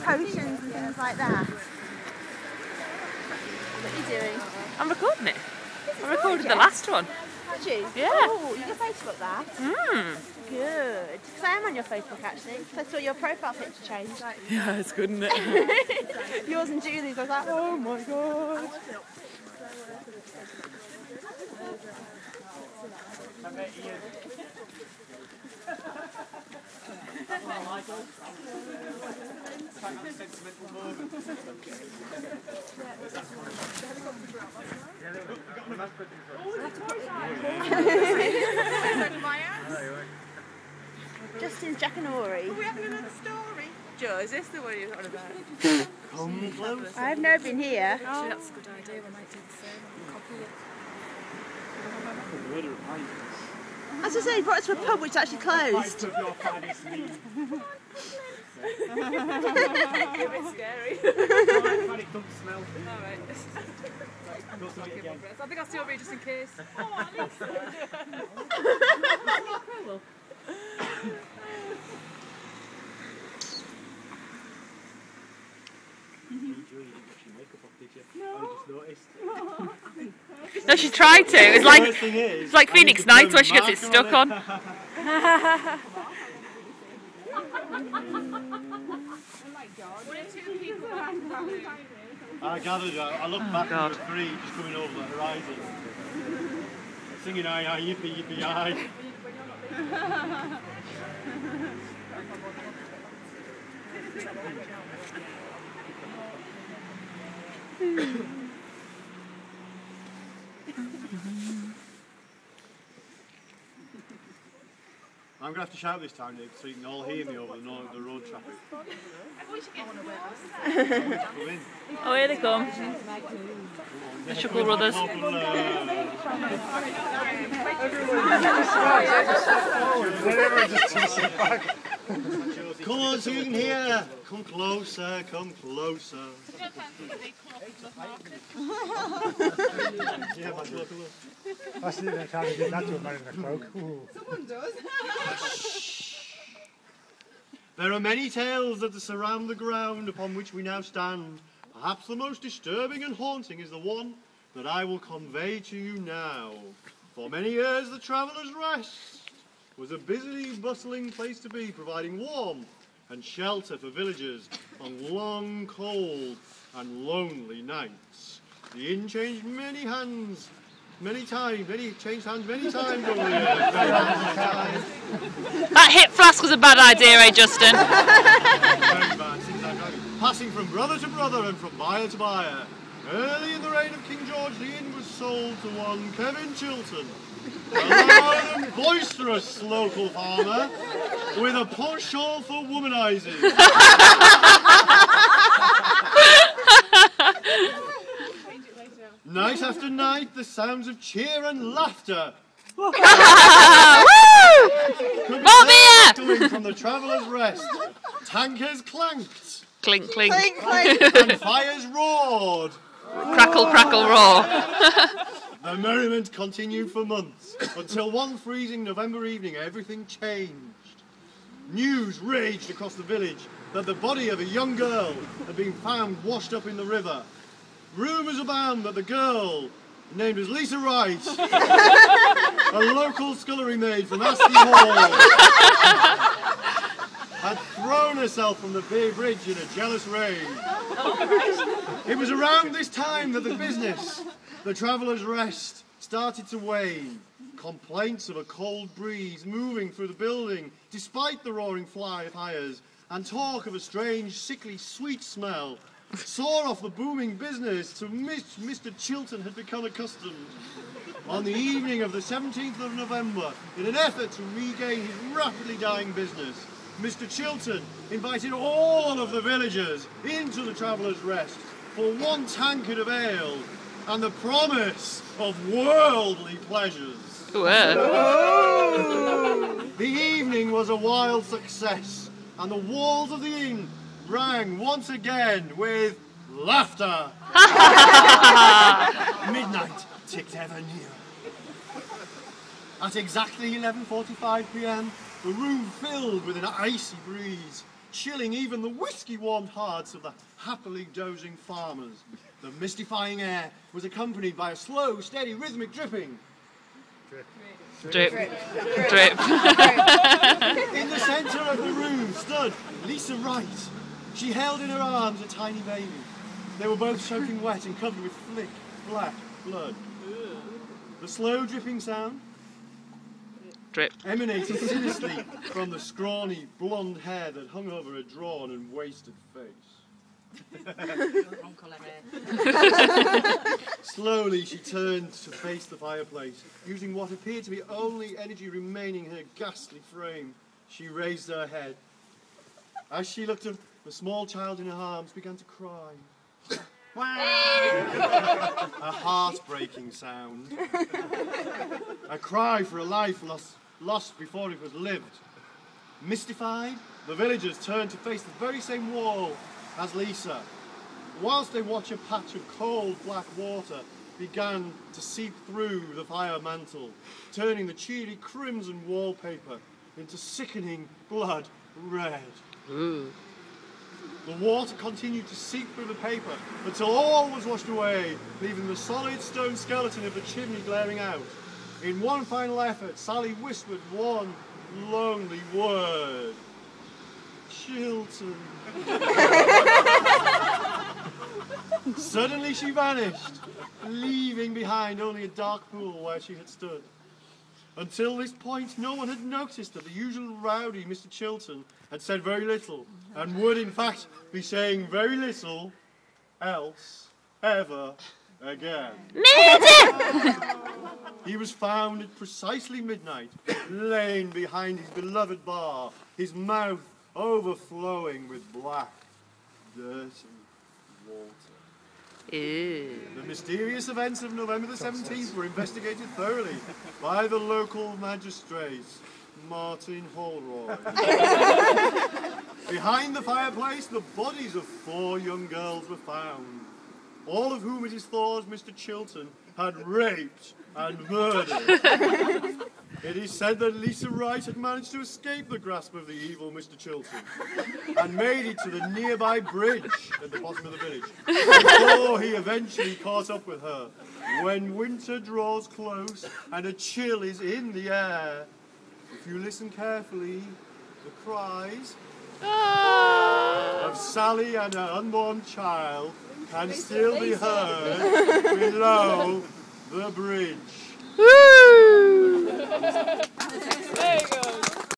potions and things like that. What are you doing? I'm recording it. I recorded the last one. Did you? Yeah. Oh, you can Facebook that. Mm. Good. Because I am on your Facebook actually. I saw your profile picture change. Yeah, it's good, isn't it? Yours and Julie's. I was like, oh my god. Justyn's Jack and Ori. Are we having another story? Joe, is this the one you're talking about? Come close. I've never been here. Actually, that's a good idea. We might do the same. Copy it. As I say, he brought us to a pub which is actually closed. A bit scary. Panic, don't smell. Alright. Go through it again. I think I'll still be just in case. No, she tried to. It's like Phoenix Nights where she gets it stuck on. I gathered, I looked back and there was three just coming over the horizon. Singing aye aye yippee yippee aye. I'm going to have to shout this time, Nick, so you can all hear me over the road traffic. Oh, here they come. The Chuckle Brothers. Come on, so you can hear. Come closer, come closer. Yeah, look. I see that time you did that to a man in a cloak. Someone does. There are many tales that surround the ground upon which we now stand. Perhaps the most disturbing and haunting is the one that I will convey to you now. For many years, the Traveller's Rest was a busy, bustling place to be, providing warmth and shelter for villagers on long, cold and lonely nights. The inn changed many hands, changed hands many times over the years. That hip flask was a bad idea, eh, Justyn? Very bad, since I got it. Passing from brother to brother and from buyer to buyer. Early in the reign of King George, the inn was sold to one Kevin Chilton, a loud and boisterous local farmer with a penchant for womanising. Night after night, the sounds of cheer and laughter could be heard from the Traveller's Rest. Tankers clanked. Clink, clink. Clink, clink. And fires roared. Crackle, crackle, roar. The merriment continued for months, until one freezing November evening everything changed. News raged across the village that the body of a young girl had been found washed up in the river. Rumours abound that the girl, named as Lisa Wright, a local scullery maid from Astley Hall, had thrown herself from the Bay Bridge in a jealous rage. It was around this time that the business, the Traveller's Rest, started to wane. Complaints of a cold breeze moving through the building despite the roaring fires, and talk of a strange, sickly, sweet smell saw off the booming business to which Mr. Chilton had become accustomed. On the evening of the 17th of November, in an effort to regain his rapidly dying business, Mr. Chilton invited all of the villagers into the Traveller's Rest for one tankard of ale and the promise of worldly pleasures. The evening was a wild success, and the walls of the inn rang once again with laughter. Midnight ticked ever nearer. At exactly 11:45 p.m, the room filled with an icy breeze. chilling even the whiskey-warmed hearts of the happily dozing farmers. The mystifying air was accompanied by a slow, steady, rhythmic dripping. Drip. Drip. In the centre of the room stood Lisa Wright. She held in her arms a tiny baby. They were both soaking wet and covered with thick, black blood. The slow dripping sound Drip. emanated sinisterly from the scrawny, blonde hair that hung over her drawn and wasted face. Slowly she turned to face the fireplace. Using what appeared to be only energy remaining in her ghastly frame, she raised her head. As she looked up, the small child in her arms began to cry. A heartbreaking sound. A cry for a life lost before it was lived. Mystified, the villagers turned to face the very same wall as Lisa, whilst they watched a patch of cold black water began to seep through the fire mantle, turning the cheery crimson wallpaper into sickening blood red. Ooh. The water continued to seep through the paper until all was washed away, leaving the solid stone skeleton of the chimney glaring out. In one final effort, Sally whispered one lonely word. Chilton. Suddenly she vanished, leaving behind only a dark pool where she had stood. Until this point, no one had noticed that the usual rowdy Mr. Chilton had said very little, and would in fact be saying very little else ever again. He was found at precisely midnight, laying behind his beloved bar, his mouth overflowing with black, dirty water. Ew. The mysterious events of November the 17th were investigated thoroughly by the local magistrate, Martin Holroyd. Behind the fireplace, the bodies of 4 young girls were found, all of whom it is thought Mr. Chilton had raped and murdered. It is said that Lisa Wright had managed to escape the grasp of the evil Mr. Chilton and made it to the nearby bridge at the bottom of the village before he eventually caught up with her. When winter draws close and a chill is in the air, if you listen carefully, the cries of Sally and her unborn child can still be heard below the bridge. Woo! There you go.